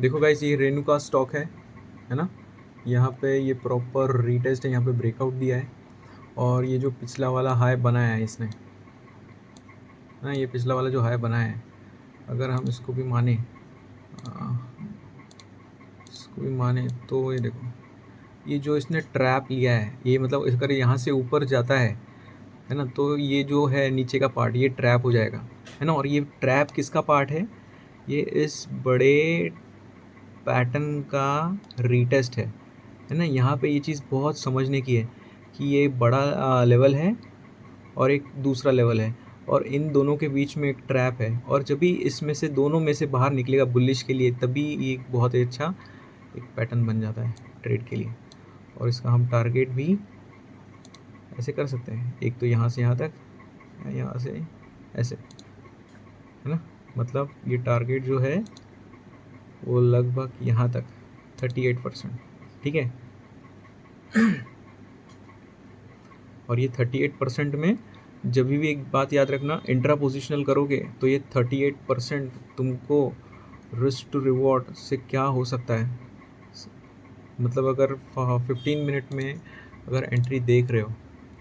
देखो गाइस, ये रेनू का स्टॉक है ना। यहाँ पे ये प्रॉपर रीटेस्ट है, यहाँ पे ब्रेकआउट दिया है और ये जो पिछला वाला हाई बनाया है इसने, है ना, ये पिछला वाला जो हाई बनाया है, अगर हम इसको भी माने तो ये देखो, ये जो इसने ट्रैप लिया है, ये मतलब अगर यहाँ से ऊपर जाता है ना, तो ये जो है नीचे का पार्ट ये ट्रैप हो जाएगा, है ना। और ये ट्रैप किसका पार्ट है? ये इस बड़े पैटर्न का रीटेस्ट है ना। यहाँ पे ये चीज़ बहुत समझने की है कि ये बड़ा लेवल है और एक दूसरा लेवल है और इन दोनों के बीच में एक ट्रैप है, और जब भी इसमें से दोनों में से बाहर निकलेगा बुलिश के लिए, तभी ये एक बहुत ही अच्छा एक पैटर्न बन जाता है ट्रेड के लिए। और इसका हम टारगेट भी ऐसे कर सकते हैं, एक तो यहाँ से यहाँ तक, यहाँ से ऐसे, है ना। मतलब ये टारगेट जो है वो लगभग यहाँ तक 38%, ठीक है। और ये 38% में जब भी एक बात याद रखना, इंट्रा पोजिशनल करोगे तो ये 38% तुमको रिस्क टू रिवॉर्ड से क्या हो सकता है, मतलब अगर 15 मिनट में अगर एंट्री देख रहे हो,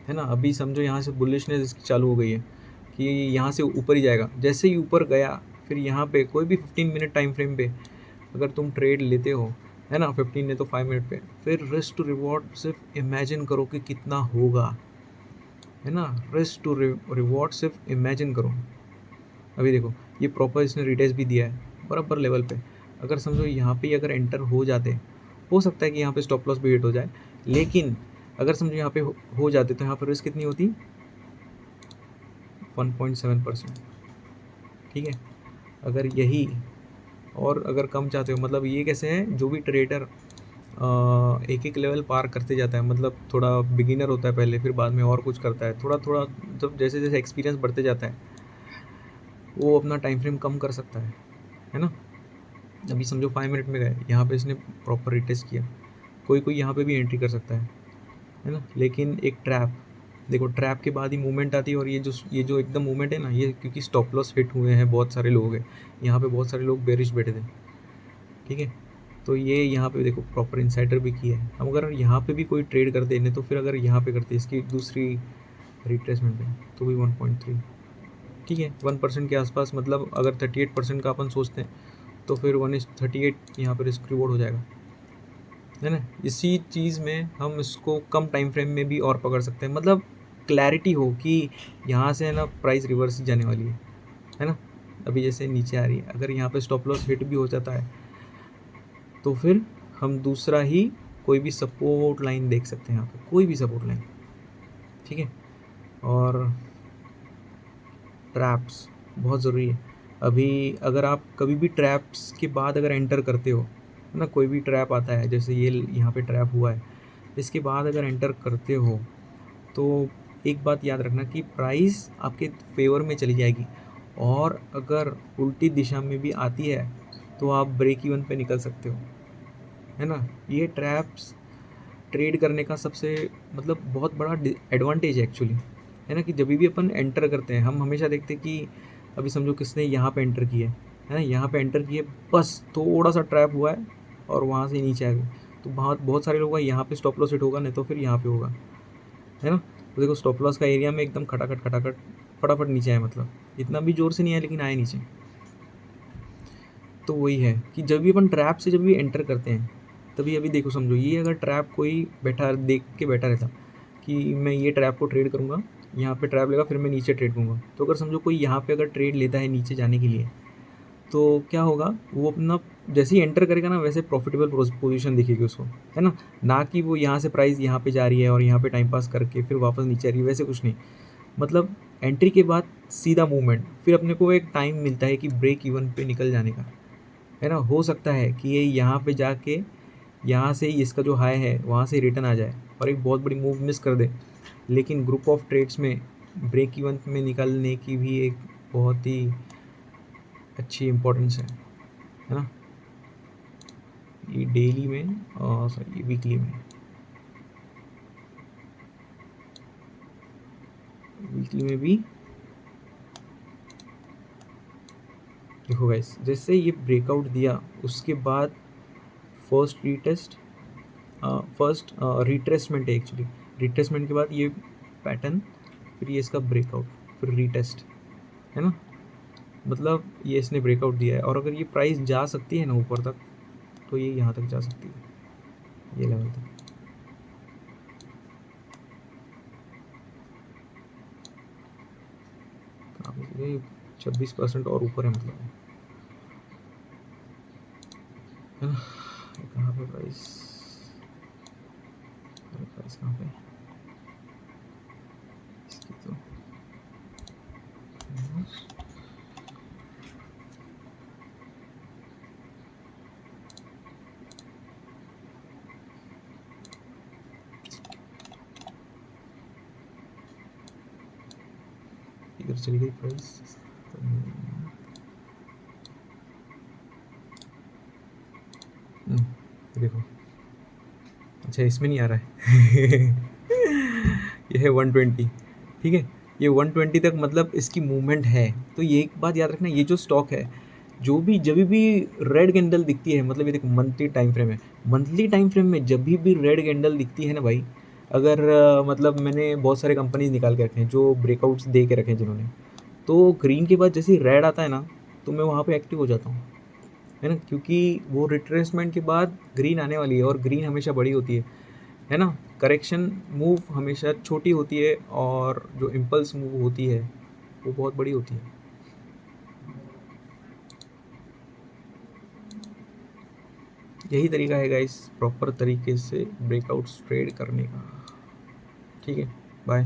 है ना, अभी समझो यहाँ से बुलिशनेस इसकी चालू हो गई है कि यहाँ से ऊपर ही जाएगा। जैसे ही ऊपर गया, फिर यहाँ पे कोई भी 15 मिनट टाइम फ्रेम पे अगर तुम ट्रेड लेते हो, है ना, 15 ने तो 5 मिनट पे, फिर रिस्क टू रिवॉर्ड सिर्फ इमेजिन करो कि कितना होगा, है ना। रिस्क टू रिवॉर्ड सिर्फ इमेजिन करो। अभी देखो, ये प्रॉपर इसने रिटेस्ट भी दिया है बराबर लेवल पे। अगर समझो यहाँ पे अगर एंटर हो जाते, हो सकता है कि यहाँ पे स्टॉप लॉस भी हिट हो जाए, लेकिन अगर समझो यहाँ पे हो जाते तो यहाँ पर रिस्क कितनी होती? 1.7%, ठीक है। अगर यही और अगर कम चाहते हो, मतलब ये कैसे है, जो भी ट्रेडर एक एक लेवल पार करते जाता है, मतलब थोड़ा बिगिनर होता है पहले, फिर बाद में और कुछ करता है, थोड़ा थोड़ा जब जैसे जैसे एक्सपीरियंस बढ़ते जाता है, वो अपना टाइम फ्रेम कम कर सकता है ना। अभी समझो 5 मिनट में गए, यहाँ पे इसने प्रॉपर रिटेस्ट किया, कोई कोई यहाँ पे भी एंट्री कर सकता है ना। लेकिन एक ट्रैप, देखो ट्रैप के बाद ही मूवमेंट आती है, और ये जो एकदम मूवमेंट है ना, ये क्योंकि स्टॉप लॉस हिट हुए हैं, बहुत सारे लोग हैं यहाँ पे, बहुत सारे लोग बेरिश बैठे थे, ठीक है। तो ये यहाँ पे देखो प्रॉपर इंसाइडर भी किया है। हम अगर यहाँ पे भी कोई ट्रेड करते हैं, तो फिर अगर यहाँ पे करते इसकी दूसरी रिट्रेसमेंट पे, तो भी 1.3, ठीक है, 1% के आसपास। मतलब अगर 38% का अपन सोचते हैं, तो फिर 1:38 यहाँ पर रिस्क रिवॉर्ड हो जाएगा, है ना। इसी चीज़ में हम इसको कम टाइम फ्रेम में भी और पकड़ सकते हैं, मतलब क्लैरिटी हो कि यहाँ से है ना प्राइस रिवर्स जाने वाली है ना। अभी जैसे नीचे आ रही है, अगर यहाँ पे स्टॉप लॉस हिट भी हो जाता है, तो फिर हम दूसरा ही कोई भी सपोर्ट लाइन देख सकते हैं, यहाँ पे कोई भी सपोर्ट लाइन, ठीक है। और ट्रैप्स बहुत ज़रूरी है। अभी अगर आप कभी भी ट्रैप्स के बाद अगर एंटर करते हो, है ना, कोई भी ट्रैप आता है, जैसे ये यहाँ पे ट्रैप हुआ है, इसके बाद अगर एंटर करते हो, तो एक बात याद रखना कि प्राइस आपके फेवर में चली जाएगी, और अगर उल्टी दिशा में भी आती है तो आप ब्रेक इवन पे निकल सकते हो, है ना। ये ट्रैप्स ट्रेड करने का सबसे मतलब बहुत बड़ा एडवांटेज है एक्चुअली, है ना, कि जब भी अपन एंटर करते हैं, हम हमेशा देखते हैं कि अभी समझो किसने यहाँ पे एंटर किया है ना, यहाँ पे एंटर किए, बस थोड़ा सा ट्रैप हुआ है और वहाँ से नीचे आ गए, तो बहुत बहुत सारे लोग यहाँ पे स्टॉप लॉस हिट होगा, नहीं तो फिर यहाँ पे होगा, है ना। तो देखो स्टॉप लॉस का एरिया में एकदम खटाखट खटाखट फटाफट नीचे आए, मतलब इतना भी ज़ोर से नहीं आया, लेकिन आए नीचे। तो वही है कि जब भी अपन ट्रैप से जब भी एंटर करते हैं, तभी अभी देखो समझो, ये अगर ट्रैप कोई बैठा देख के बैठा रहता कि मैं ये ट्रैप को ट्रेड करूँगा, यहाँ पे ट्रैप लेगा, फिर मैं नीचे ट्रेड करूँगा, तो अगर समझो कोई यहाँ पे अगर ट्रेड लेता है नीचे जाने के लिए, तो क्या होगा, वो अपना जैसे ही एंटर करेगा ना, वैसे प्रॉफिटेबल पोजीशन दिखेगी उसको, है ना कि वो यहाँ से प्राइस यहाँ पे जा रही है और यहाँ पे टाइम पास करके फिर वापस नीचे आ रही है, वैसे कुछ नहीं। मतलब एंट्री के बाद सीधा मूवमेंट, फिर अपने को एक टाइम मिलता है कि ब्रेक इवन पे निकल जाने का, है ना। हो सकता है कि ये यहाँ पे जाके यहाँ से ही इसका जो हाई है वहाँ से रिटर्न आ जाए और एक बहुत बड़ी मूव मिस कर दे, लेकिन ग्रुप ऑफ ट्रेड्स में ब्रेक इवन में निकलने की भी एक बहुत ही अच्छी इम्पोर्टेंस है ना। ये डेली में और सॉरी वीकली में भी देखो गाइस, जैसे ये ब्रेकआउट दिया उसके बाद फर्स्ट रीटेस्ट, फर्स्ट रिट्रेसमेंट है एक्चुअली, रिट्रेसमेंट के बाद ये पैटर्न, फिर ये इसका ब्रेकआउट, फिर रीटेस्ट, है ना। मतलब ये इसने ब्रेकआउट दिया है, और अगर ये प्राइस जा सकती है ना ऊपर तक, तो ये यहाँ तक जा सकती है, ये लेवल तक। काफ़ी 26% और ऊपर है मतलब, है ना। कहाँ पे प्राइस, प्राइस कहाँ पे इसकी, तो इधर चली गई प्राइस, देखो, अच्छा इसमें नहीं आ रहा है ये है 120, ठीक है, ये 120 तक मतलब इसकी मूवमेंट है। तो ये एक बात याद रखना, ये जो स्टॉक है, जो भी जब भी रेड कैंडल दिखती है, मतलब ये देखो मंथली टाइम फ्रेम है, मंथली टाइम फ्रेम में जब भी रेड कैंडल दिखती है ना भाई, अगर मतलब मैंने बहुत सारे कंपनीज निकाल के रखे हैं जो ब्रेकआउट्स दे के रखे हैं जिन्होंने, तो ग्रीन के बाद जैसे ही रेड आता है ना, तो मैं वहाँ पे एक्टिव हो जाता हूँ, है ना, क्योंकि वो रिट्रेसमेंट के बाद ग्रीन आने वाली है, और ग्रीन हमेशा बड़ी होती है ना। करेक्शन मूव हमेशा छोटी होती है, और जो इम्पल्स मूव होती है वो बहुत बड़ी होती है। यही तरीका है गाइस प्रॉपर तरीके से ब्रेकआउट्स ट्रेड करने का। ठीक है, बाय।